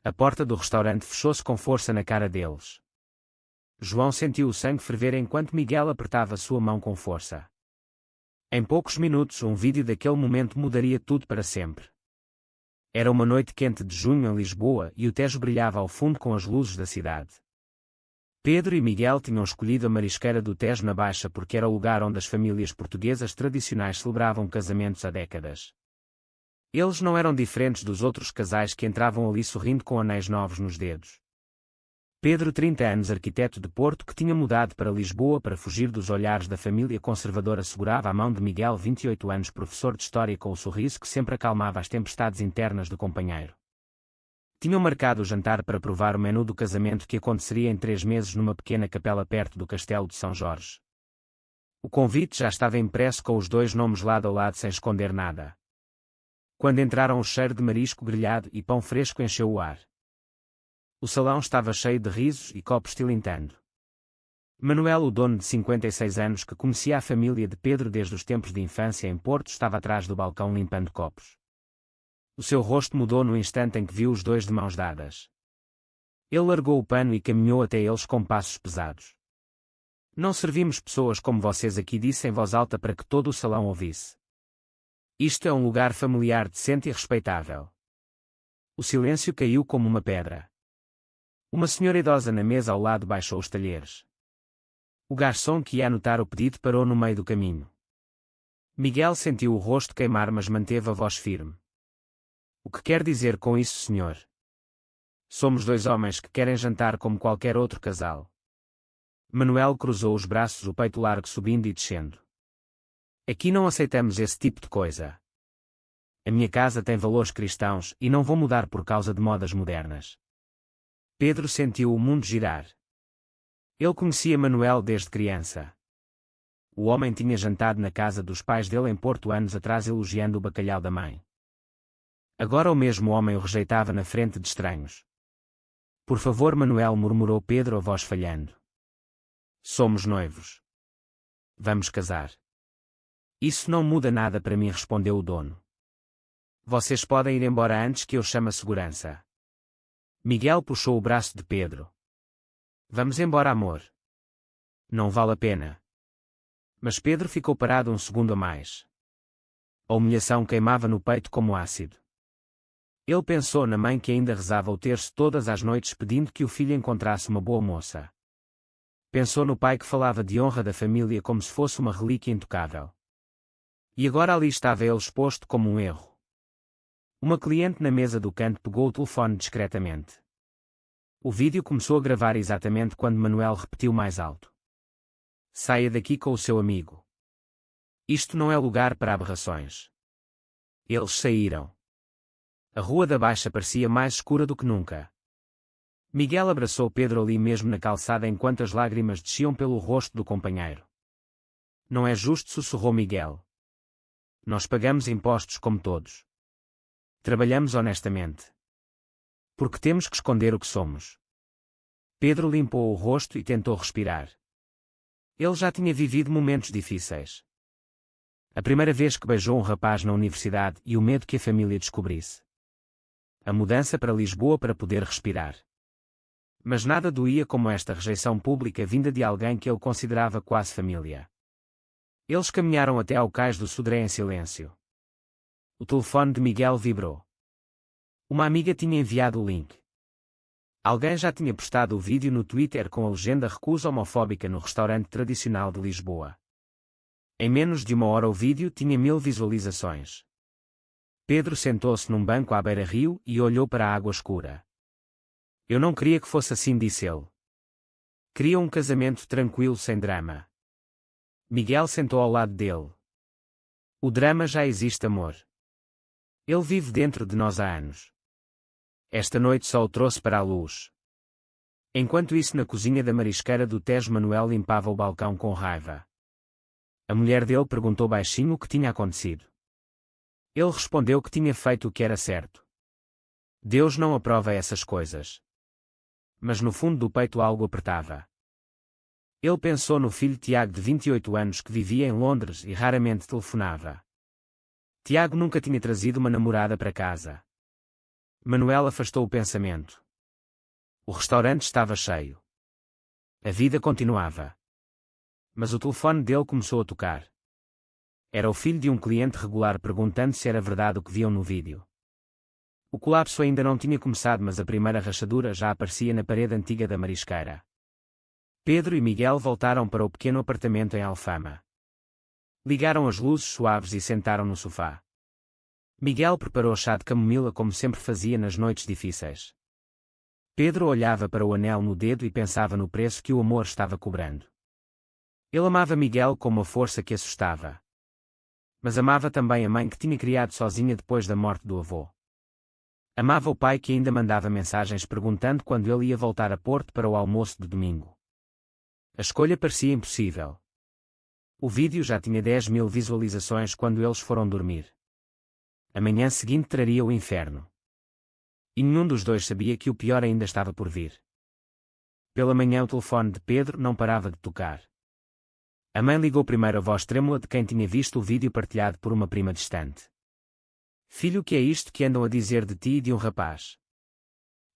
A porta do restaurante fechou-se com força na cara deles. João sentiu o sangue ferver enquanto Miguel apertava sua mão com força. Em poucos minutos um vídeo daquele momento mudaria tudo para sempre. Era uma noite quente de junho em Lisboa e o Tejo brilhava ao fundo com as luzes da cidade. Pedro e Miguel tinham escolhido a marisqueira do Tejo na Baixa porque era o lugar onde as famílias portuguesas tradicionais celebravam casamentos há décadas. Eles não eram diferentes dos outros casais que entravam ali sorrindo com anéis novos nos dedos. Pedro, 30 anos, arquiteto de Porto que tinha mudado para Lisboa para fugir dos olhares da família conservadora, segurava a mão de Miguel, 28 anos, professor de História, com o sorriso que sempre acalmava as tempestades internas do companheiro. Tinham marcado o jantar para provar o menu do casamento que aconteceria em 3 meses numa pequena capela perto do Castelo de São Jorge. O convite já estava impresso com os dois nomes lado a lado sem esconder nada. Quando entraram, o cheiro de marisco grelhado e pão fresco encheu o ar. O salão estava cheio de risos e copos tilintando. Manuel, o dono de 56 anos que conhecia a família de Pedro desde os tempos de infância em Porto, estava atrás do balcão limpando copos. O seu rosto mudou no instante em que viu os dois de mãos dadas. Ele largou o pano e caminhou até eles com passos pesados. "Não servimos pessoas como vocês aqui", disse em voz alta para que todo o salão ouvisse. "Isto é um lugar familiar, decente e respeitável." O silêncio caiu como uma pedra. Uma senhora idosa na mesa ao lado baixou os talheres. O garçom que ia anotar o pedido parou no meio do caminho. Miguel sentiu o rosto queimar, mas manteve a voz firme. "O que quer dizer com isso, senhor? Somos dois homens que querem jantar como qualquer outro casal." Manuel cruzou os braços, o peito largo subindo e descendo. "Aqui não aceitamos esse tipo de coisa. A minha casa tem valores cristãos e não vou mudar por causa de modas modernas." Pedro sentiu o mundo girar. Ele conhecia Manuel desde criança. O homem tinha jantado na casa dos pais dele em Porto anos atrás, elogiando o bacalhau da mãe. Agora o mesmo homem o rejeitava na frente de estranhos. "Por favor, Manuel", murmurou Pedro, a voz falhando. "Somos noivos. Vamos casar." "Isso não muda nada para mim", respondeu o dono. "Vocês podem ir embora antes que eu chame a segurança." Miguel puxou o braço de Pedro. "Vamos embora, amor." "Não vale a pena." Mas Pedro ficou parado um segundo a mais. A humilhação queimava no peito como ácido. Ele pensou na mãe que ainda rezava o terço todas as noites pedindo que o filho encontrasse uma boa moça. Pensou no pai que falava de honra da família como se fosse uma relíquia intocável. E agora ali estava ele exposto como um erro. Uma cliente na mesa do canto pegou o telefone discretamente. O vídeo começou a gravar exatamente quando Manuel repetiu mais alto: "Saia daqui com o seu amigo. Isto não é lugar para aberrações." Eles saíram. A Rua da Baixa parecia mais escura do que nunca. Miguel abraçou Pedro ali mesmo na calçada enquanto as lágrimas desciam pelo rosto do companheiro. "Não é justo", sussurrou Miguel. "Nós pagamos impostos como todos. Trabalhamos honestamente. Por que temos que esconder o que somos?" Pedro limpou o rosto e tentou respirar. Ele já tinha vivido momentos difíceis. A primeira vez que beijou um rapaz na universidade e o medo que a família descobrisse. A mudança para Lisboa para poder respirar. Mas nada doía como esta rejeição pública vinda de alguém que ele considerava quase família. Eles caminharam até ao cais do Sodré em silêncio. O telefone de Miguel vibrou. Uma amiga tinha enviado o link. Alguém já tinha postado o vídeo no Twitter com a legenda "Recusa homofóbica no restaurante tradicional de Lisboa." Em menos de uma hora o vídeo tinha 1000 visualizações. Pedro sentou-se num banco à beira-rio e olhou para a água escura. "Eu não queria que fosse assim", disse ele. "Queria um casamento tranquilo, sem drama." Miguel sentou ao lado dele. "O drama já existe, amor. Ele vive dentro de nós há anos. Esta noite só o trouxe para a luz." Enquanto isso, na cozinha da marisqueira do Tejo, Manuel limpava o balcão com raiva. A mulher dele perguntou baixinho o que tinha acontecido. Ele respondeu que tinha feito o que era certo. Deus não aprova essas coisas. Mas no fundo do peito algo apertava. Ele pensou no filho Tiago, de 28 anos, que vivia em Londres e raramente telefonava. Tiago nunca tinha trazido uma namorada para casa. Manuel afastou o pensamento. O restaurante estava cheio. A vida continuava. Mas o telefone dele começou a tocar. Era o filho de um cliente regular perguntando se era verdade o que viam no vídeo. O colapso ainda não tinha começado, mas a primeira rachadura já aparecia na parede antiga da marisqueira. Pedro e Miguel voltaram para o pequeno apartamento em Alfama. Ligaram as luzes suaves e sentaram no sofá. Miguel preparou chá de camomila como sempre fazia nas noites difíceis. Pedro olhava para o anel no dedo e pensava no preço que o amor estava cobrando. Ele amava Miguel com uma força que assustava. Mas amava também a mãe que tinha criado sozinha depois da morte do avô. Amava o pai que ainda mandava mensagens perguntando quando ele ia voltar a Porto para o almoço de domingo. A escolha parecia impossível. O vídeo já tinha 10.000 visualizações quando eles foram dormir. A manhã seguinte traria o inferno. E nenhum dos dois sabia que o pior ainda estava por vir. Pela manhã o telefone de Pedro não parava de tocar. A mãe ligou primeiro a voz trêmula de quem tinha visto o vídeo partilhado por uma prima distante. Filho, o que é isto que andam a dizer de ti e de um rapaz?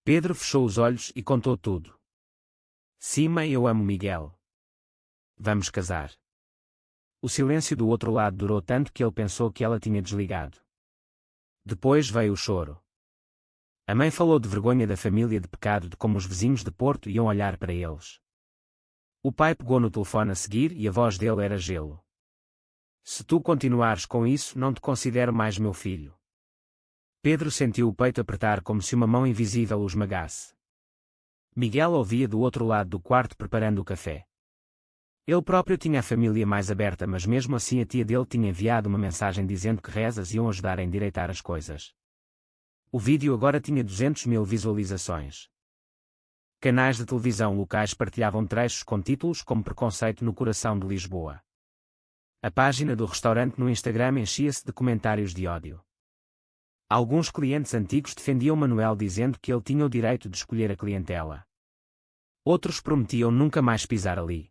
Pedro fechou os olhos e contou tudo. Sim, mãe, eu amo Miguel. Vamos casar. O silêncio do outro lado durou tanto que ele pensou que ela tinha desligado. Depois veio o choro. A mãe falou de vergonha da família de pecado, de como os vizinhos de Porto iam olhar para eles. O pai pegou no telefone a seguir e a voz dele era gelo. Se tu continuares com isso, não te considero mais meu filho. Pedro sentiu o peito apertar como se uma mão invisível o esmagasse. Miguel ouvia do outro lado do quarto preparando o café. Ele próprio tinha a família mais aberta, mas mesmo assim a tia dele tinha enviado uma mensagem dizendo que rezas iam ajudar a endireitar as coisas. O vídeo agora tinha 200.000 visualizações. Canais de televisão locais partilhavam trechos com títulos como Preconceito no coração de Lisboa. A página do restaurante no Instagram enchia-se de comentários de ódio. Alguns clientes antigos defendiam Manuel dizendo que ele tinha o direito de escolher a clientela. Outros prometiam nunca mais pisar ali.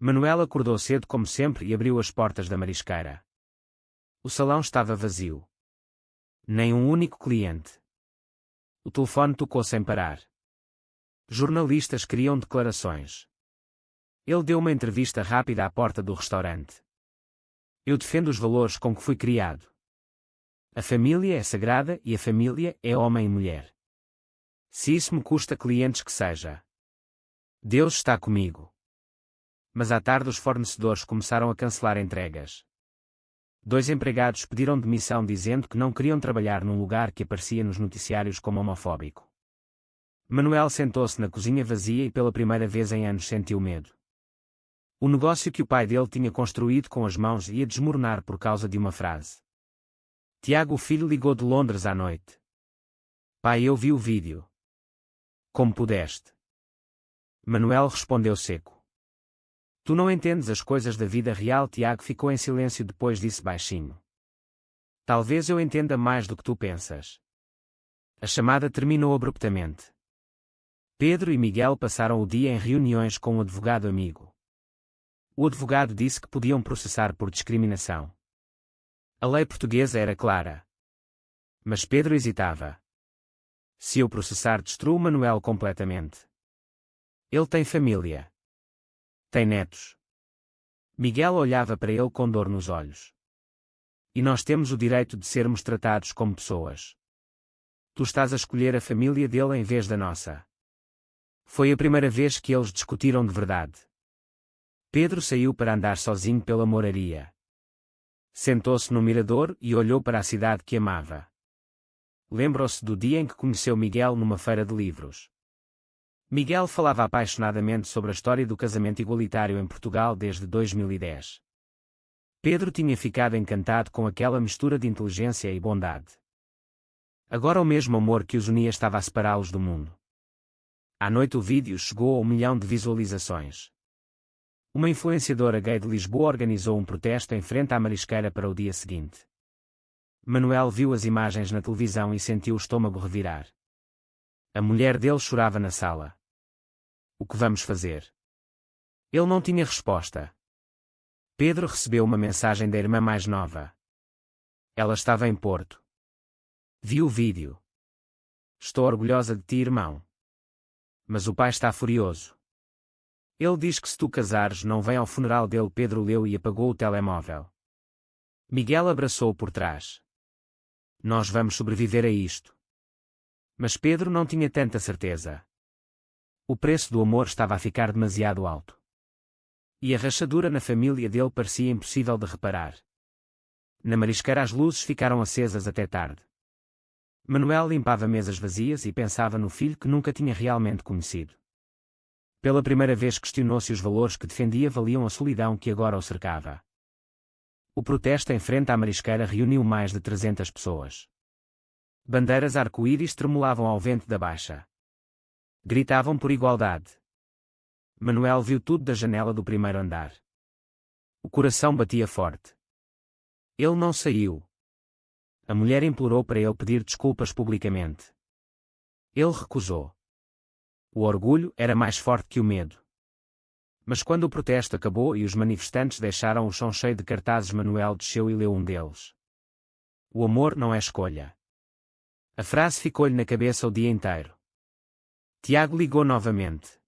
Manuel acordou cedo como sempre e abriu as portas da marisqueira. O salão estava vazio. Nem um único cliente. O telefone tocou sem parar. Jornalistas queriam declarações. Ele deu uma entrevista rápida à porta do restaurante. Eu defendo os valores com que fui criado. A família é sagrada e a família é homem e mulher. Se isso me custa clientes que seja. Deus está comigo. Mas à tarde os fornecedores começaram a cancelar entregas. 2 empregados pediram demissão dizendo que não queriam trabalhar num lugar que aparecia nos noticiários como homofóbico. Manuel sentou-se na cozinha vazia e pela primeira vez em anos sentiu medo. O negócio que o pai dele tinha construído com as mãos ia desmoronar por causa de uma frase. Tiago, o filho, ligou de Londres à noite. Pai, eu vi o vídeo. Como pudeste? Manuel respondeu seco. Tu não entendes as coisas da vida real. Tiago ficou em silêncio, depois disse baixinho. Talvez eu entenda mais do que tu pensas. A chamada terminou abruptamente. Pedro e Miguel passaram o dia em reuniões com um advogado amigo. O advogado disse que podiam processar por discriminação. A lei portuguesa era clara. Mas Pedro hesitava. Se eu processar, destruo Manuel completamente. Ele tem família. Tem netos. Miguel olhava para ele com dor nos olhos. E nós temos o direito de sermos tratados como pessoas. Tu estás a escolher a família dele em vez da nossa. Foi a primeira vez que eles discutiram de verdade. Pedro saiu para andar sozinho pela moraria. Sentou-se no mirador e olhou para a cidade que amava. Lembrou-se do dia em que conheceu Miguel numa feira de livros. Miguel falava apaixonadamente sobre a história do casamento igualitário em Portugal desde 2010. Pedro tinha ficado encantado com aquela mistura de inteligência e bondade. Agora o mesmo amor que os unia estava a separá-los do mundo. À noite o vídeo chegou a 1 milhão de visualizações. Uma influenciadora gay de Lisboa organizou um protesto em frente à marisqueira para o dia seguinte. Manuel viu as imagens na televisão e sentiu o estômago revirar. A mulher dele chorava na sala. O que vamos fazer? Ele não tinha resposta. Pedro recebeu uma mensagem da irmã mais nova. Ela estava em Porto. Viu o vídeo. Estou orgulhosa de ti, irmão. Mas o pai está furioso. Ele diz que se tu casares não vem ao funeral dele. Pedro leu e apagou o telemóvel. Miguel abraçou-o por trás. Nós vamos sobreviver a isto. Mas Pedro não tinha tanta certeza. O preço do amor estava a ficar demasiado alto. E a rachadura na família dele parecia impossível de reparar. Na marisqueira as luzes ficaram acesas até tarde. Manuel limpava mesas vazias e pensava no filho que nunca tinha realmente conhecido. Pela primeira vez questionou se os valores que defendia valiam a solidão que agora o cercava. O protesto em frente à marisqueira reuniu mais de 300 pessoas. Bandeiras arco-íris tremulavam ao vento da baixa. Gritavam por igualdade. Manuel viu tudo da janela do primeiro andar. O coração batia forte. Ele não saiu. A mulher implorou para ele pedir desculpas publicamente. Ele recusou. O orgulho era mais forte que o medo. Mas quando o protesto acabou e os manifestantes deixaram o chão cheio de cartazes, Manuel desceu e leu um deles. O amor não é escolha. A frase ficou-lhe na cabeça o dia inteiro. Tiago ligou novamente.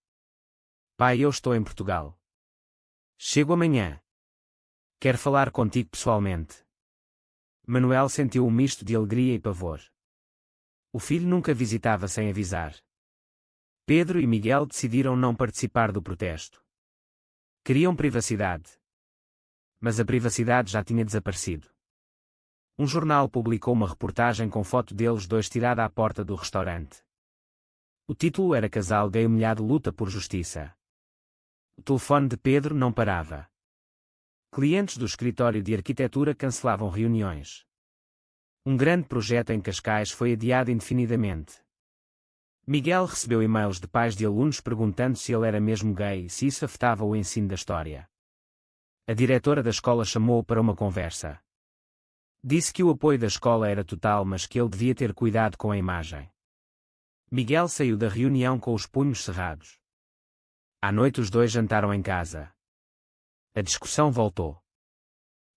Pai, eu estou em Portugal. Chego amanhã. Quero falar contigo pessoalmente. Manuel sentiu um misto de alegria e pavor. O filho nunca visitava sem avisar. Pedro e Miguel decidiram não participar do protesto. Queriam privacidade. Mas a privacidade já tinha desaparecido. Um jornal publicou uma reportagem com foto deles dois tirada à porta do restaurante. O título era Casal gay humilhado luta por justiça. O telefone de Pedro não parava. Clientes do escritório de arquitetura cancelavam reuniões. Um grande projeto em Cascais foi adiado indefinidamente. Miguel recebeu e-mails de pais de alunos perguntando se ele era mesmo gay e se isso afetava o ensino da história. A diretora da escola chamou-o para uma conversa. Disse que o apoio da escola era total, mas que ele devia ter cuidado com a imagem. Miguel saiu da reunião com os punhos cerrados. À noite os dois jantaram em casa. A discussão voltou.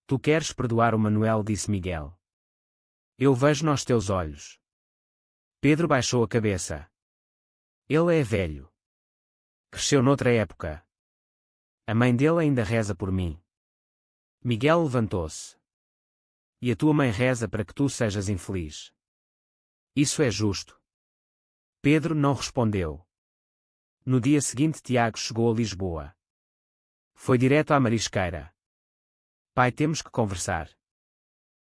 Tu queres perdoar o Manuel, disse Miguel. Eu vejo nos teus olhos. Pedro baixou a cabeça. Ele é velho. Cresceu noutra época. A mãe dele ainda reza por mim. Miguel levantou-se. E a tua mãe reza para que tu sejas infeliz. Isso é justo. Pedro não respondeu. No dia seguinte Tiago chegou a Lisboa. Foi direto à marisqueira. Pai, temos que conversar.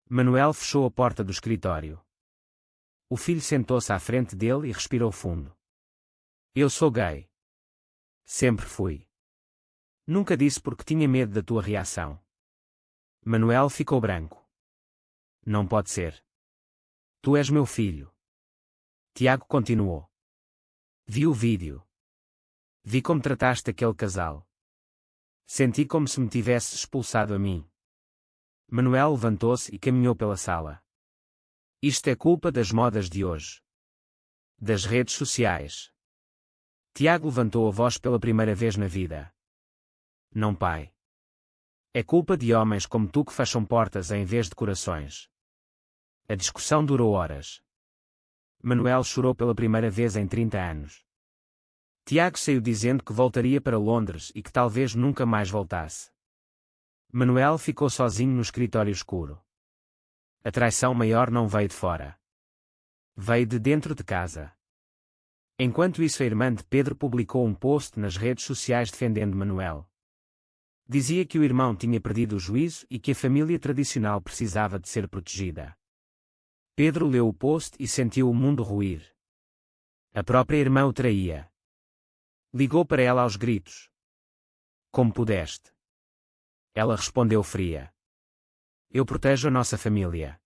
Manuel fechou a porta do escritório. O filho sentou-se à frente dele e respirou fundo. Eu sou gay. Sempre fui. Nunca disse porque tinha medo da tua reação. Manuel ficou branco. Não pode ser. Tu és meu filho. Tiago continuou. Vi o vídeo. Vi como trataste aquele casal. Senti como se me tivesse expulsado a mim. Manuel levantou-se e caminhou pela sala. Isto é culpa das modas de hoje. Das redes sociais. Tiago levantou a voz pela primeira vez na vida. Não, pai. É culpa de homens como tu que fecham portas em vez de corações. A discussão durou horas. Manuel chorou pela primeira vez em 30 anos. Tiago saiu dizendo que voltaria para Londres e que talvez nunca mais voltasse. Manuel ficou sozinho no escritório escuro. A traição maior não veio de fora. Veio de dentro de casa. Enquanto isso, a irmã de Pedro publicou um post nas redes sociais defendendo Manuel. Dizia que o irmão tinha perdido o juízo e que a família tradicional precisava de ser protegida. Pedro leu o post e sentiu o mundo ruir. A própria irmã o traía. Ligou para ela aos gritos. Como pudeste? Ela respondeu fria. Eu protejo a nossa família.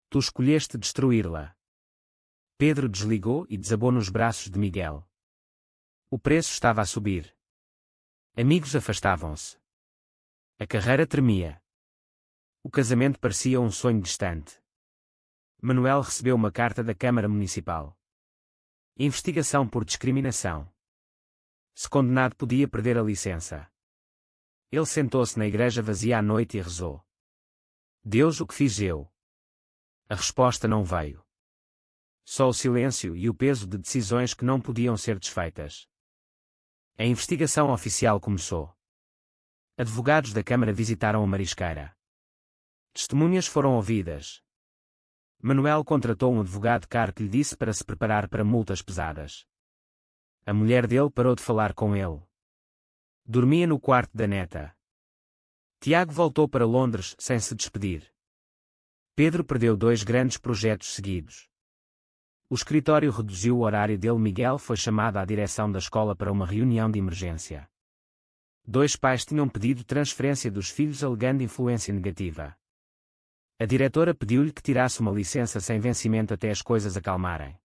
Tu escolheste destruí-la. Pedro desligou e desabou nos braços de Miguel. O preço estava a subir. Amigos afastavam-se. A carreira tremia. O casamento parecia um sonho distante. Manuel recebeu uma carta da Câmara Municipal. Investigação por discriminação. Se condenado, podia perder a licença. Ele sentou-se na igreja vazia à noite e rezou. Deus, o que fiz eu? A resposta não veio. Só o silêncio e o peso de decisões que não podiam ser desfeitas. A investigação oficial começou. Advogados da Câmara visitaram a marisqueira. Testemunhas foram ouvidas. Manuel contratou um advogado caro que lhe disse para se preparar para multas pesadas. A mulher dele parou de falar com ele. Dormia no quarto da neta. Tiago voltou para Londres sem se despedir. Pedro perdeu 2 grandes projetos seguidos. O escritório reduziu o horário dele. Miguel foi chamado à direção da escola para uma reunião de emergência. 2 pais tinham pedido transferência dos filhos alegando influência negativa. A diretora pediu-lhe que tirasse uma licença sem vencimento até as coisas acalmarem.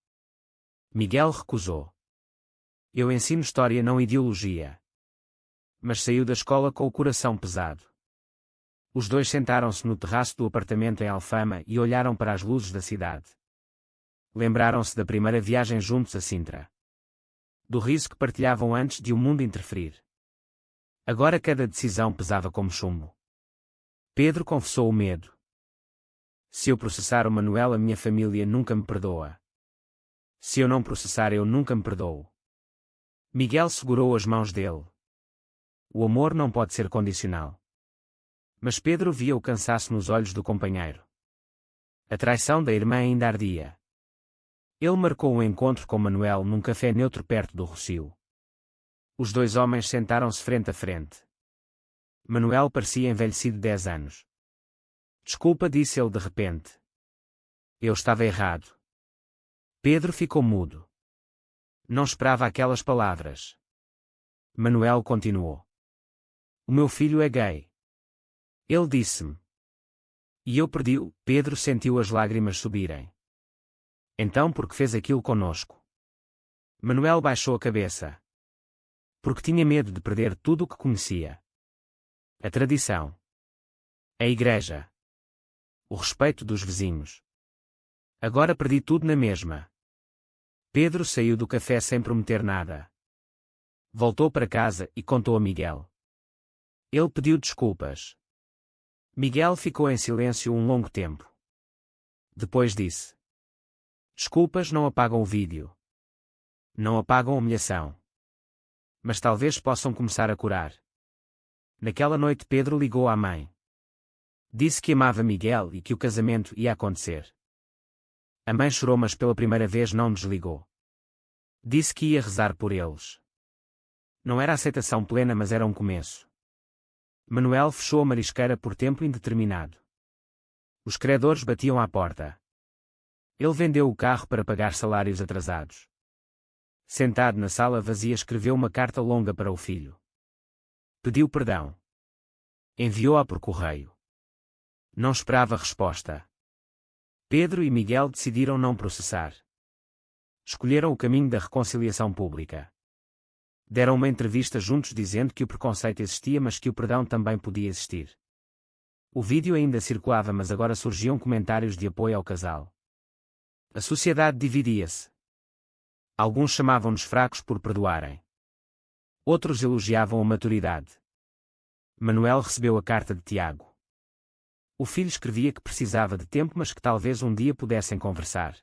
Miguel recusou. Eu ensino história, não ideologia. Mas saiu da escola com o coração pesado. Os 2 sentaram-se no terraço do apartamento em Alfama e olharam para as luzes da cidade. Lembraram-se da primeira viagem juntos a Sintra. Do riso que partilhavam antes de o mundo interferir. Agora cada decisão pesava como chumbo. Pedro confessou o medo. Se eu processar o Manuel, a minha família nunca me perdoa. Se eu não processar, eu nunca me perdoo. Miguel segurou as mãos dele. O amor não pode ser condicional. Mas Pedro via o cansaço nos olhos do companheiro. A traição da irmã ainda ardia. Ele marcou um encontro com Manuel num café neutro perto do Rossio. Os 2 homens sentaram-se frente a frente. Manuel parecia envelhecido 10 anos. Desculpa, disse ele de repente. Eu estava errado. Pedro ficou mudo. Não esperava aquelas palavras. Manuel continuou. O meu filho é gay. Ele disse-me. E eu perdi-o. Pedro sentiu as lágrimas subirem. Então por que fez aquilo conosco? Manuel baixou a cabeça. Porque tinha medo de perder tudo o que conhecia. A tradição. A igreja. O respeito dos vizinhos. Agora perdi tudo na mesma. Pedro saiu do café sem prometer nada. Voltou para casa e contou a Miguel. Ele pediu desculpas. Miguel ficou em silêncio um longo tempo. Depois disse. Desculpas não apagam o vídeo. Não apagam a humilhação. Mas talvez possam começar a curar. Naquela noite Pedro ligou à mãe. Disse que amava Miguel e que o casamento ia acontecer. A mãe chorou, mas pela primeira vez não desligou. Disse que ia rezar por eles. Não era aceitação plena, mas era um começo. Manuel fechou a marisqueira por tempo indeterminado. Os credores batiam à porta. Ele vendeu o carro para pagar salários atrasados. Sentado na sala vazia, escreveu uma carta longa para o filho. Pediu perdão. Enviou-a por correio. Não esperava resposta. Pedro e Miguel decidiram não processar. Escolheram o caminho da reconciliação pública. Deram uma entrevista juntos dizendo que o preconceito existia, mas que o perdão também podia existir. O vídeo ainda circulava, mas agora surgiam comentários de apoio ao casal. A sociedade dividia-se. Alguns chamavam-nos fracos por perdoarem. Outros elogiavam a maturidade. Manuel recebeu a carta de Tiago. O filho escrevia que precisava de tempo, mas que talvez um dia pudessem conversar.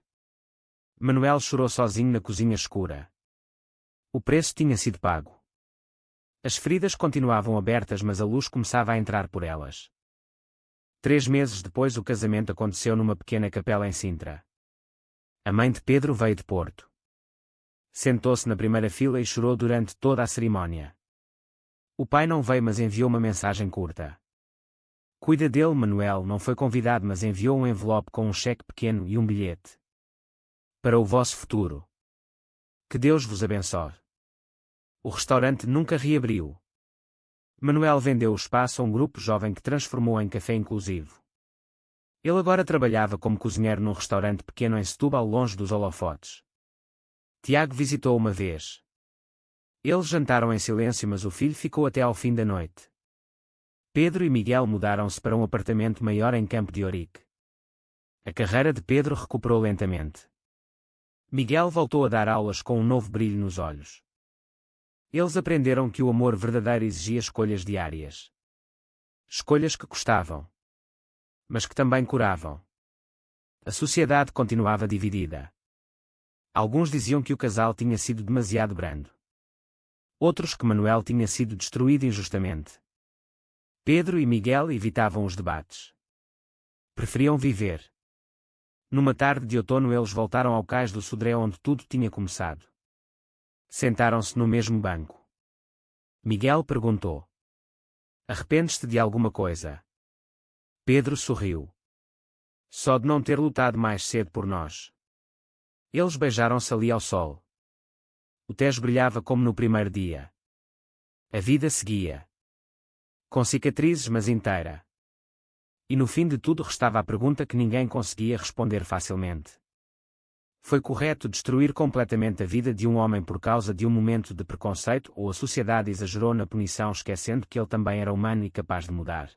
Manuel chorou sozinho na cozinha escura. O preço tinha sido pago. As feridas continuavam abertas, mas a luz começava a entrar por elas. 3 meses depois, o casamento aconteceu numa pequena capela em Sintra. A mãe de Pedro veio de Porto. Sentou-se na primeira fila e chorou durante toda a cerimónia. O pai não veio, mas enviou uma mensagem curta. Cuida dele, Manuel não foi convidado, mas enviou um envelope com um cheque pequeno e um bilhete. Para o vosso futuro. Que Deus vos abençoe. O restaurante nunca reabriu. Manuel vendeu o espaço a um grupo jovem que transformou em café inclusivo. Ele agora trabalhava como cozinheiro num restaurante pequeno em Setúbal, longe dos holofotes. Tiago visitou uma vez. Eles jantaram em silêncio, mas o filho ficou até ao fim da noite. Pedro e Miguel mudaram-se para um apartamento maior em Campo de Ourique. A carreira de Pedro recuperou lentamente. Miguel voltou a dar aulas com um novo brilho nos olhos. Eles aprenderam que o amor verdadeiro exigia escolhas diárias. Escolhas que custavam. Mas que também curavam. A sociedade continuava dividida. Alguns diziam que o casal tinha sido demasiado brando. Outros que Manuel tinha sido destruído injustamente. Pedro e Miguel evitavam os debates. Preferiam viver. Numa tarde de outono eles voltaram ao cais do Sodré onde tudo tinha começado. Sentaram-se no mesmo banco. Miguel perguntou: "Arrependes-te de alguma coisa?" Pedro sorriu. "Só de não ter lutado mais cedo por nós." Eles beijaram-se ali ao sol. O Tejo brilhava como no primeiro dia. A vida seguia. Com cicatrizes, mas inteira. E no fim de tudo restava a pergunta que ninguém conseguia responder facilmente. Foi correto destruir completamente a vida de um homem por causa de um momento de preconceito ou a sociedade exagerou na punição esquecendo que ele também era humano e capaz de mudar?